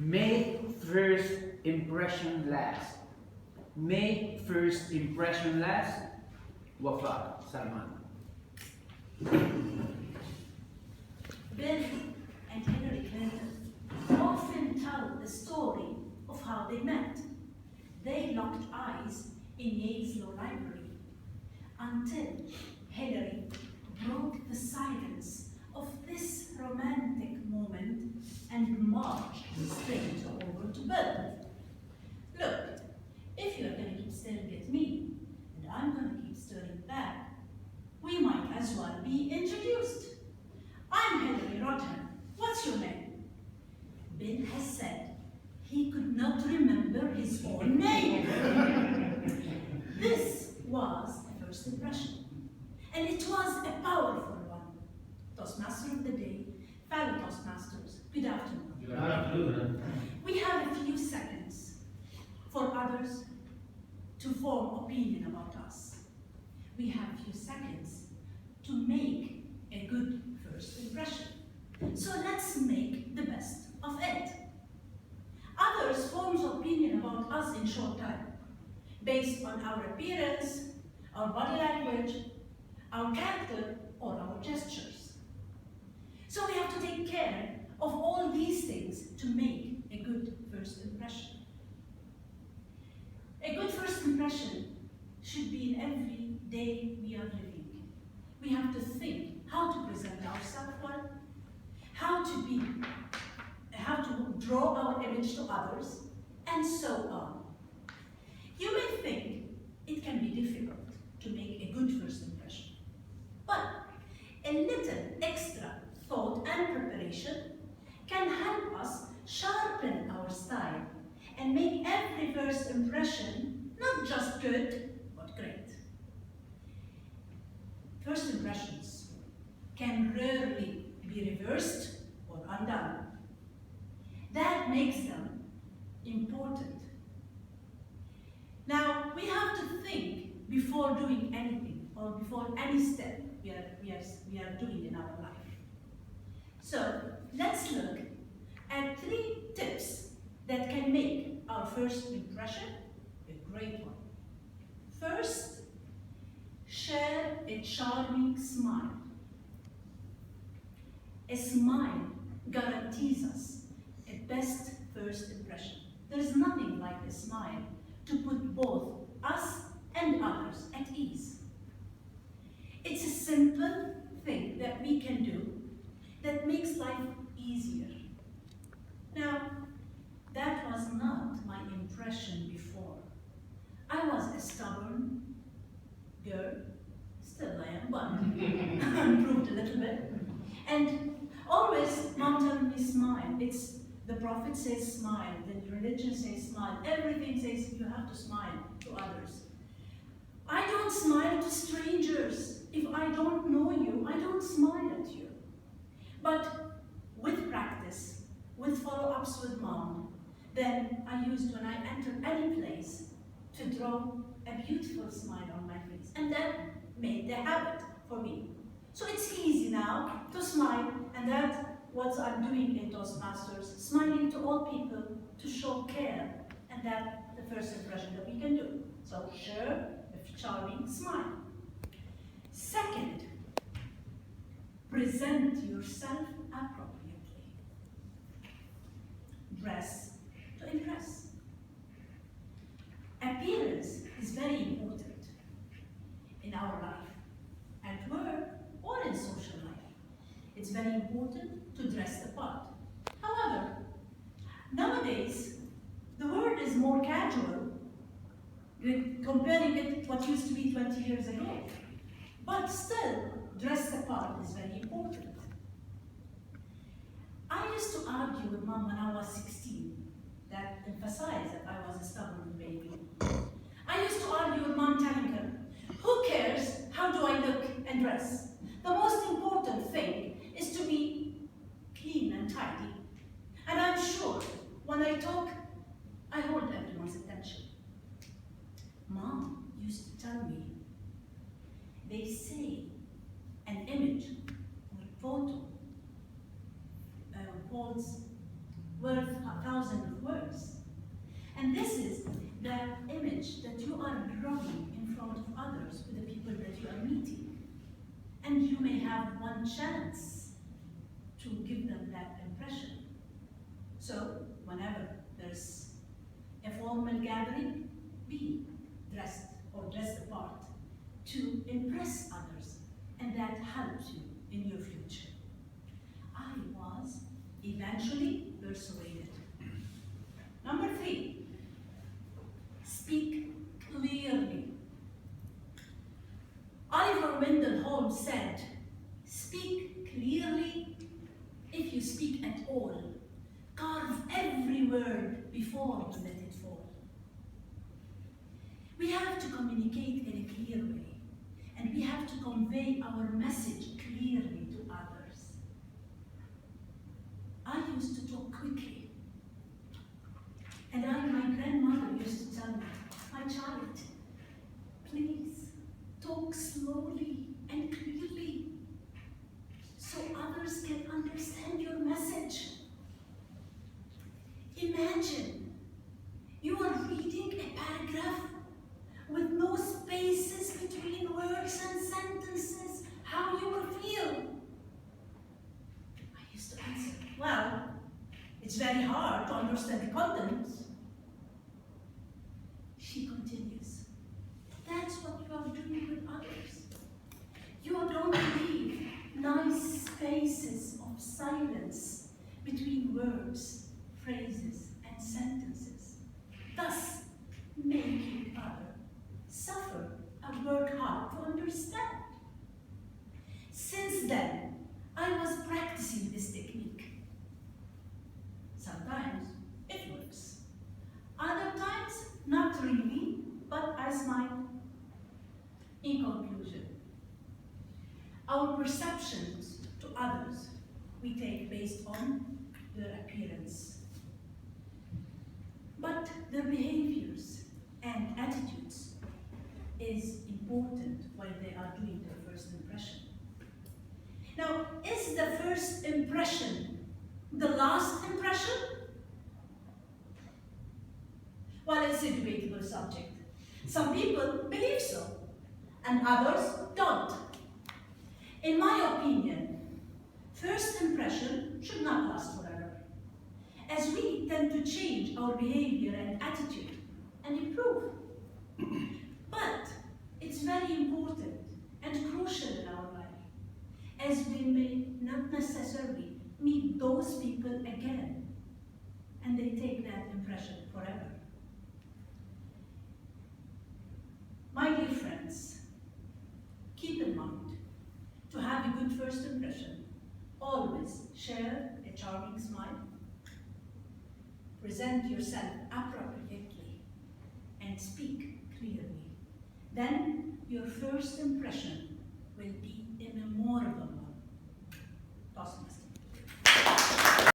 Make first impression last. Make first impression last. Wafaa Salman. Bill and Hillary Clinton often tell the story of how they met. They locked eyes in Yale's law library until Hillary broke the silence of this romantic moment and marched straight over to Bill. Look, if you're going to keep staring at me, and I'm going to keep staring back, we might as well be introduced. I'm Hillary Rodham. What's your name? Bill has said he could not remember his own name. This was a first impression, and it was a powerful one. Toastmaster of the day, fellow Toastmasters, good afternoon. Good afternoon. We have a few seconds for others to form opinion about us. We have a few seconds to make a good first impression. So let's make the best of it. Others form opinion about us in short time, based on our appearance, our body language, our character, or our gestures. So we have to take care of all these things to make a good first impression. A good first impression should be in every day we are living. We have to think how to present ourselves well, how to draw our image to others, and so on. You may think it can be difficult to make a good first impression, but a little extra thought and preparation can help us sharpen our style and make every first impression not just good, but great. First impressions can rarely be reversed or undone. That makes them important. Now, we have to think before doing anything or before any step we are doing in our life. So, let's look at 3 tips that can make our first impression a great one. First, share a charming smile. A smile guarantees us a best first impression. There's nothing like a smile to put both us and others at ease. It's a simple thing that we can do that makes life easier. Now, that was not my impression before. I was a stubborn girl, still I am, but improved a little bit. And always mom told me smile. It's the prophet says smile, the religion says smile, everything says you have to smile to others. I don't smile to strangers. If I don't know you, I don't smile at you. But with practice, with follow-ups with mom, then I used when I enter any place to draw a beautiful smile on my face. And that made the habit for me. So it's easy now to smile, and that's what I'm doing in Toastmasters, smiling to all people to show care, and that's the first impression that we can do. So share a charming smile. Second, present yourself appropriately. Dress to impress. Appearance is very important in our life, at work or in social life. It's very important to dress the part. However, nowadays, the world is more casual, comparing it to what used to be 20 years ago. But still, dress the part is very important. I used to argue with mom when I was 16, that emphasized that I was a stubborn baby. I used to argue with mom telling her, who cares how do I look and dress? The most important thing is to be clean and tidy. And I'm sure when I talk, I hold everyone's attention. Mom used to tell me, they say an image or photo holds worth 1,000 words. And this is the image that you are drawing in front of others with the people that you are meeting. And you may have one chance to give them that impression. So, whenever there's a formal gathering, be dressed or dress the part to impress others, and that helps you in your future. I was eventually persuaded. Number 3, speak clearly. Oliver Wendell Holmes said, speak clearly if you speak at all. Carve every word before you let it fall. We have to communicate in a clear way, and we have to convey our message clearly to others. I used to talk quickly, and my grandmother used to tell me, my child, please talk slowly and clearly so others can understand your message. Imagine you are reading a paragraph with no spaces between words and sentences. How you will feel? I used to answer, well, it's very hard to understand the contents. She continues, that's what you are doing with others. You don't leave nice spaces of silence between words, phrases, and sentences, thus making others suffer and work hard to understand. Since then, I was practicing this technique. Sometimes it works. Other times, not really, but I smile. In conclusion, our perceptions to others we take based on their appearance. But their behaviors and attitudes is important while they are doing their first impression. Now, is the first impression the last impression? Well, it's a debatable subject. Some people believe so, and others don't. In my opinion, first impression should not last forever, as we tend to change our behavior and attitude and improve. But it's very important and crucial in our life, as we may not necessarily meet those people again, and they take that impression forever. My dear friends, keep in mind, to have a good first impression, always share a charming smile, present yourself appropriately, and speak clearly. Then your first impression will be a memorable one. Toastmasters.